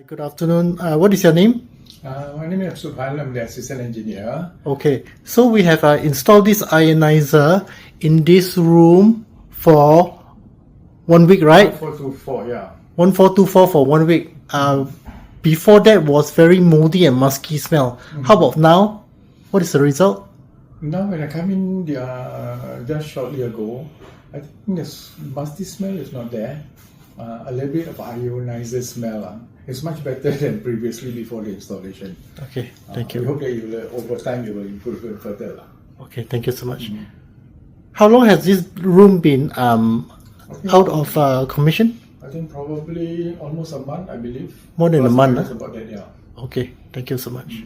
Good afternoon. What is your name? My name is Subhan. I'm the assistant engineer. Okay, so we have installed this ionizer in this room for 1 week, right? 1424, yeah. 1424 for 1 week. Before that was very moldy and musky smell. How about now? What is the result? Now when I come in just shortly ago, I think the musty smell is not there. A little bit of ionizer smell. It's much better than previously before the installation. Okay, thank you. We hope that you will, over time you will improve it further. Okay, thank you so much. How long has this room been out of commission? I think probably almost a month, I believe. More than a month, About that, yeah. Okay, thank you so much.